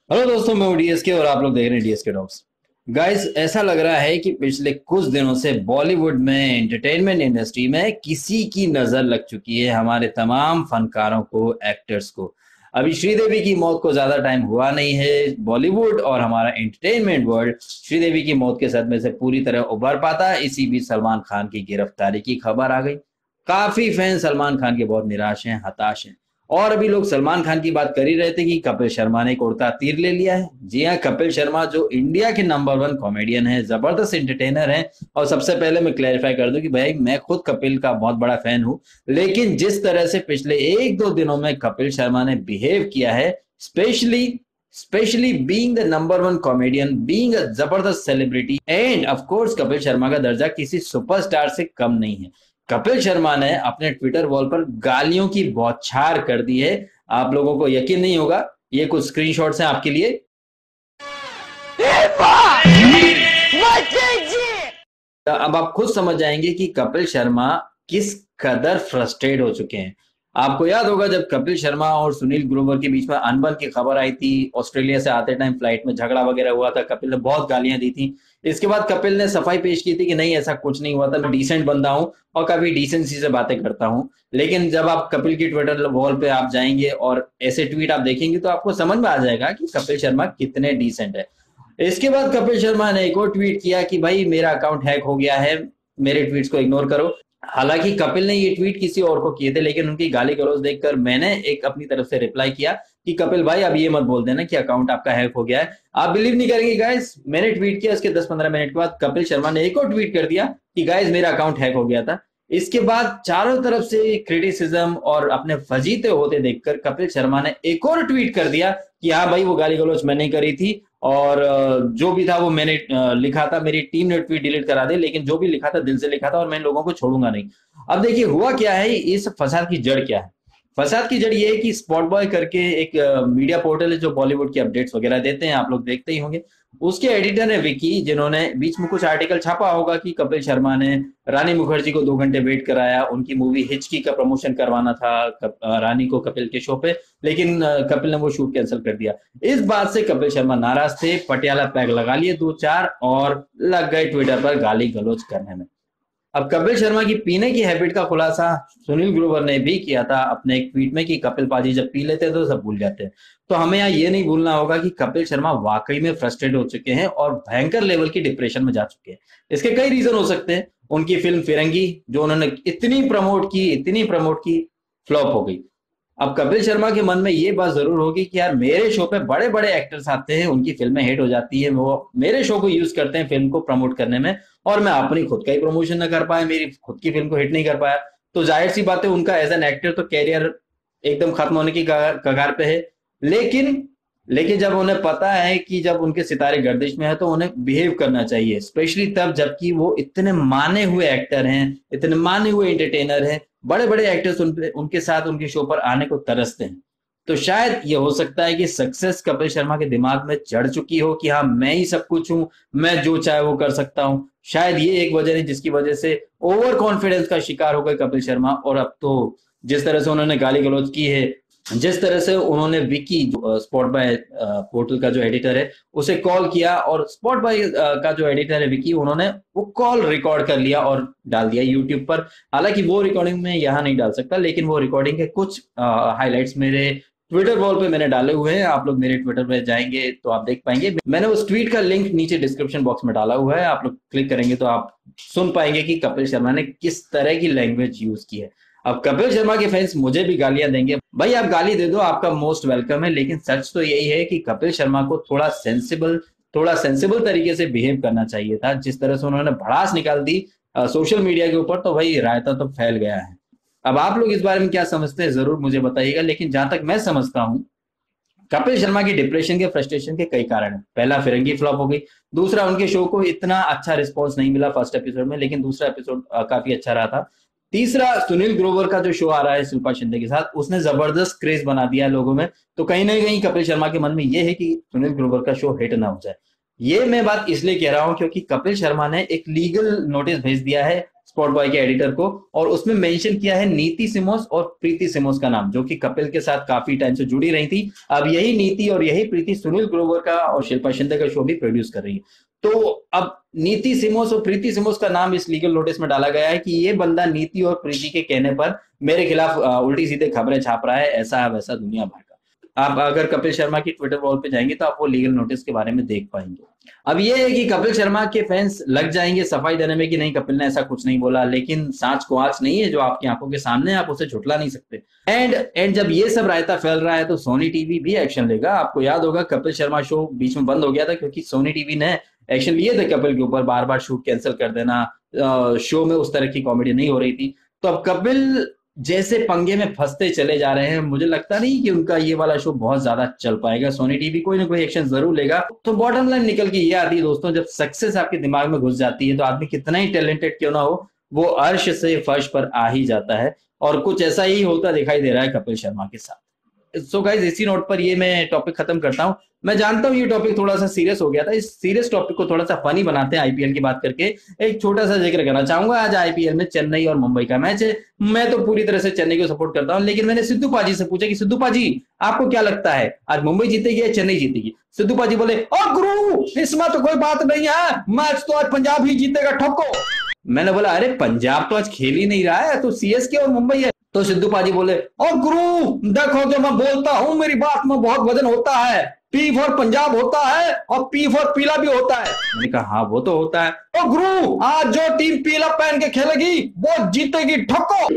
Hello दोस्तों, मैं हूं डीएसके और आप लोग देख रहे हैं डीएसके टॉक्स। गाइस, ऐसा लग रहा है कि पिछले कुछ दिनों से बॉलीवुड में एंटरटेनमेंट इंडस्ट्री में किसी की नजर लग चुकी है हमारे तमाम फनकारों को, एक्टर्स को। अभी श्रीदेवी की मौत को ज्यादा टाइम हुआ नहीं है। बॉलीवुड और हमारा एंटरटेनमेंट वर्ल्ड श्रीदेवी की मौत के सदमे से पूरी तरह उबर पाता। इसी बीच सलमान खान की गिरफ्तारी की खबर आ गई। काफी फैन सलमान खान के बहुत निराश हैं, हताश हैं। और अभी लोग सलमान खान की बात कर ही रहे थे कि कपिल शर्मा ने एक उड़ता तीर ले लिया है। जी हाँ, कपिल शर्मा जो इंडिया के नंबर वन कॉमेडियन है, जबरदस्त एंटरटेनर है। और सबसे पहले मैं क्लैरिफाई कर दूं कि भाई मैं खुद कपिल का बहुत बड़ा फैन हूं। लेकिन जिस तरह से पिछले एक दो दिनों में कपिल शर्मा ने बिहेव किया है, specially specially being the number one comedian, being a जबरदस्त celebrity, and of course Kapil Sharma का दर्जा किसी सुपरस्टार से कम नहीं है। कपिल शर्मा ने अपने ट्विटर वॉल पर गालियों की बौछार कर दी है। आप लोगों को यकीन नहीं होगा, ये कुछ स्क्रीनशॉट्स हैं आपके लिए। अब आप खुद समझ जाएंगे कि कपिल शर्मा किस कदर फ्रस्ट्रेट हो चुके हैं। आपको याद होगा जब कपिल शर्मा और सुनील ग्रोवर के बीच में अनबन की खबर आई थी, ऑस्ट्रेलिया से आते टाइम फ्लाइट में झगड़ा वगैरह हुआ था, कपिल ने बहुत गालियां दी थी। इसके बाद कपिल ने सफाई पेश की थी कि नहीं, ऐसा कुछ नहीं हुआ था, मैं डिसेंट बंदा हूं और काफी डिसेंसी से बातें करता हूं। लेकिन जब आप कपिल की ट्विटर वॉल पे आप जाएंगे और ऐसे ट्वीट आप देखेंगे तो आपको समझ में आ जाएगा कि कपिल शर्मा कितने डिसेंट है। इसके बाद कपिल शर्मा ने एक और ट्वीट किया कि भाई मेरा अकाउंट हैक हो गया है, मेरे ट्वीट्स को इग्नोर करो। हालांकि कपिल ने ये ट्वीट किसी और को किए थे, लेकिन उनकी गाली गलौज देखकर मैंने एक अपनी तरफ से रिप्लाई किया कि कपिल भाई अब ये मत बोल देना कि अकाउंट आपका हैक हो गया है। आप बिलीव नहीं करेंगे गाइस, मैंने ट्वीट किया, उसके 10-15 मिनट के बाद कपिल शर्मा ने एक और ट्वीट कर दिया कि गाइस मेरा अकाउंट हैक हो गया था। इसके बाद चारों तरफ से क्रिटिसिज्म और अपने फजीते होते देखकर कपिल शर्मा ने एक और ट्वीट कर दिया कि हाँ भाई, वो गाली गलौज मैंने करी थी और जो भी था वो मैंने लिखा था, मेरी टीम ने ट्वीट डिलीट करा दे, लेकिन जो भी लिखा था दिल से लिखा था और मैं लोगों को छोड़ूंगा नहीं। अब देखिए हुआ क्या है, इस फसाद की जड़ क्या है। फसाद की जड़ ये है कि स्पॉट बॉय करके एक मीडिया पोर्टल है जो बॉलीवुड की अपडेट्स वगैरह देते हैं, आप लोग देखते ही होंगे। उसके एडिटर है विकी, जिन्होंने बीच में कुछ आर्टिकल छापा होगा कि कपिल शर्मा ने रानी मुखर्जी को 2 घंटे वेट कराया, उनकी मूवी हिचकी का प्रमोशन करवाना था रानी को कपिल के शो पे, लेकिन कपिल ने वो शूट कैंसिल कर दिया। इस बात से कपिल शर्मा नाराज थे, पटियाला पैग लगा लिए दो चार और लग गए ट्विटर पर गाली गलौज करने में। अब कपिल शर्मा की पीने की हैबिट का खुलासा सुनील ग्रोवर ने भी किया था अपने एक ट्वीट में कि कपिल पाजी जब पी लेते हैं तो सब भूल जाते हैं। तो हमें यहाँ ये नहीं भूलना होगा कि कपिल शर्मा वाकई में फ्रस्ट्रेट हो चुके हैं और भयंकर लेवल की डिप्रेशन में जा चुके हैं। इसके कई रीजन हो सकते हैं। उनकी फिल्म फिरंगी जो उन्होंने इतनी प्रमोट की, फ्लॉप हो गई। अब कपिल शर्मा के मन में ये बात जरूर होगी कि यार मेरे शो पे बड़े बड़े एक्टर्स आते हैं, उनकी फिल्में हिट हो जाती है, वो मेरे शो को यूज करते हैं फिल्म को प्रमोट करने में, और मैं अपनी खुद का ही प्रमोशन न कर पाया, मेरी खुद की फिल्म को हिट नहीं कर पाया। तो जाहिर सी बात है उनका एज एन एक्टर तो कैरियर एकदम खत्म होने की कगार पे है। लेकिन लेकिन जब उन्हें पता है कि जब उनके सितारे गर्दिश में है तो उन्हें बिहेव करना चाहिए, स्पेशली तब जबकि वो इतने माने हुए एक्टर हैं, इतने माने हुए एंटरटेनर हैं। बड़े बड़े एक्टर्स उनके साथ उनके शो पर आने को तरसते हैं। तो शायद ये हो सकता है कि सक्सेस कपिल शर्मा के दिमाग में चढ़ चुकी हो कि हाँ मैं ही सब कुछ हूं, मैं जो चाहे वो कर सकता हूं। शायद ये एक वजह है जिसकी वजह से ओवर कॉन्फिडेंस का शिकार हो गए कपिल शर्मा। और अब तो जिस तरह से उन्होंने गाली गलौज की है, जिस तरह से उन्होंने विकी स्पॉट बाय पोर्टल का जो एडिटर है उसे कॉल किया, और स्पॉट बाय का जो एडिटर है विकी, उन्होंने वो कॉल रिकॉर्ड कर लिया और डाल दिया यूट्यूब पर। हालांकि वो रिकॉर्डिंग में यहाँ नहीं डाल सकता, लेकिन वो रिकॉर्डिंग के कुछ हाइलाइट्स मेरे ट्विटर वॉल पे मैंने डाले हुए हैं। आप लोग मेरे ट्विटर पे जाएंगे तो आप देख पाएंगे, मैंने उस ट्वीट का लिंक नीचे डिस्क्रिप्शन बॉक्स में डाला हुआ है, आप लोग क्लिक करेंगे तो आप सुन पाएंगे कि कपिल शर्मा ने किस तरह की लैंग्वेज यूज की है। अब कपिल शर्मा के फैंस मुझे भी गालियां देंगे, भाई आप गाली दे दो, आपका मोस्ट वेलकम है, लेकिन सच तो यही है कि कपिल शर्मा को थोड़ा सेंसिबल तरीके से बिहेव करना चाहिए था। जिस तरह से उन्होंने भड़ास निकाल दी सोशल मीडिया के ऊपर, तो भाई रायता तो फैल गया है। अब आप लोग इस बारे में क्या समझते हैं जरूर मुझे बताइएगा, लेकिन जहां तक मैं समझता हूं कपिल शर्मा की डिप्रेशन के, फ्रस्ट्रेशन के कई कारण हैं। पहला, फिरंगी फ्लॉप हो गई। दूसरा, उनके शो को इतना अच्छा रिस्पॉन्स नहीं मिला फर्स्ट एपिसोड में, लेकिन दूसरा एपिसोड काफी अच्छा रहा था। तीसरा, सुनील ग्रोवर का जो शो आ रहा है शिल्पा शिंदे के साथ, उसने जबरदस्त क्रेज बना दिया है लोगों में। तो कहीं ना कहीं कपिल शर्मा के मन में यह है कि सुनील ग्रोवर का शो हिट ना हो जाए। ये मैं बात इसलिए कह रहा हूं क्योंकि कपिल शर्मा ने एक लीगल नोटिस भेज दिया है स्पोर्ट बॉय के एडिटर को, और उसमें मेंशन किया है नीति सिमोस और प्रीति सिमोस का नाम, जो कि कपिल के साथ काफी टाइम से जुड़ी रही थी। अब यही नीति और यही प्रीति सुनील ग्रोवर का और शिल्पा शिंदे का शो भी प्रोड्यूस कर रही है। तो अब नीति सिमोस और प्रीति सिमोस का नाम इस लीगल नोटिस में डाला गया है कि ये बंदा नीति और प्रीति के कहने पर मेरे खिलाफ उल्टी सीधे खबरें छाप रहा है, ऐसा है वैसा दुनिया भर का। आप अगर कपिल शर्मा की ट्विटर वॉल पे जाएंगे तो आप वो लीगल नोटिस के बारे में देख पाएंगे। अब ये है कि कपिल शर्मा के फैंस लग जाएंगे सफाई देने में कि नहीं, कपिल ने ऐसा कुछ नहीं बोला, लेकिन सांच को आंच नहीं है जो आपकी आंखों के सामने, आप उसे झुठला नहीं सकते। एंड जब ये सब रायता फैल रहा है तो सोनी टीवी भी एक्शन लेगा। आपको याद होगा कपिल शर्मा शो बीच में बंद हो गया था क्योंकि सोनी टीवी ने एक्शन लिए थे कपिल के ऊपर, बार बार शूट कैंसिल कर देना, शो में उस तरह की कॉमेडी नहीं हो रही थी। तो अब कपिल जैसे पंगे में फंसते चले जा रहे हैं, मुझे लगता नहीं कि उनका ये वाला शो बहुत ज्यादा चल पाएगा। सोनी टीवी कोई ना कोई एक्शन जरूर लेगा। तो बॉटम लाइन निकल के ये आती है दोस्तों, जब सक्सेस आपके दिमाग में घुस जाती है तो आदमी कितना ही टैलेंटेड क्यों ना हो, वो अर्श से फर्श पर आ ही जाता है। और कुछ ऐसा ही होता दिखाई दे रहा है कपिल शर्मा के साथ। सो गाइस, इसी नोट पर ये मैं टॉपिक खत्म करता हूं। मैं जानता हूं ये टॉपिक थोड़ा सा सीरियस हो गया था, इस सीरियस टॉपिक को थोड़ा सा फनी बनाते हैं। आईपीएल की बात करके एक छोटा सा जिक्र करना चाहूंगा। आज आईपीएल में चेन्नई और मुंबई का मैच है। मैं तो पूरी तरह से चेन्नई को सपोर्ट करता हूं, लेकिन मैंने सिद्धू पाजी से पूछा कि सिद्धू पाजी आपको क्या लगता है आज मुंबई जीतेगी या चेन्नई जीतेगी? सिद्धू पाजी बोले, ओ गुरु इसमें तो कोई बात नहीं है, मैच तो आज पंजाब ही जीतेगा, ठोको। मैंने बोला अरे पंजाब तो आज खेल ही नहीं रहा है, तो सीएसके और मुंबई है। तो सिद्धू पाजी बोले, ओ गुरु देखो जो मैं बोलता हूं मेरी बात में बहुत वजन होता है, पी फॉर पंजाब होता है और पी फॉर पीला भी होता है। मैंने कहा हाँ वो तो होता है। ओ गुरु आज जो टीम पीला पहन के खेलेगी वो जीतेगी, ठोको।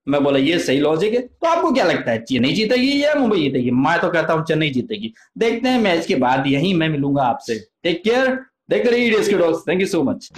मैं बोला ये सही लॉजिक है। तो आपको क्या लगता है चेन्नई जीतेगी या मुंबई जीतेगी? मैं तो कहता हूं चेन्नई जीतेगी। देखते हैं मैच के बाद, यहीं मैं मिलूंगा आपसे। टेक केयर, देखते रहिए इडियट्स के dogs. Thank you so much.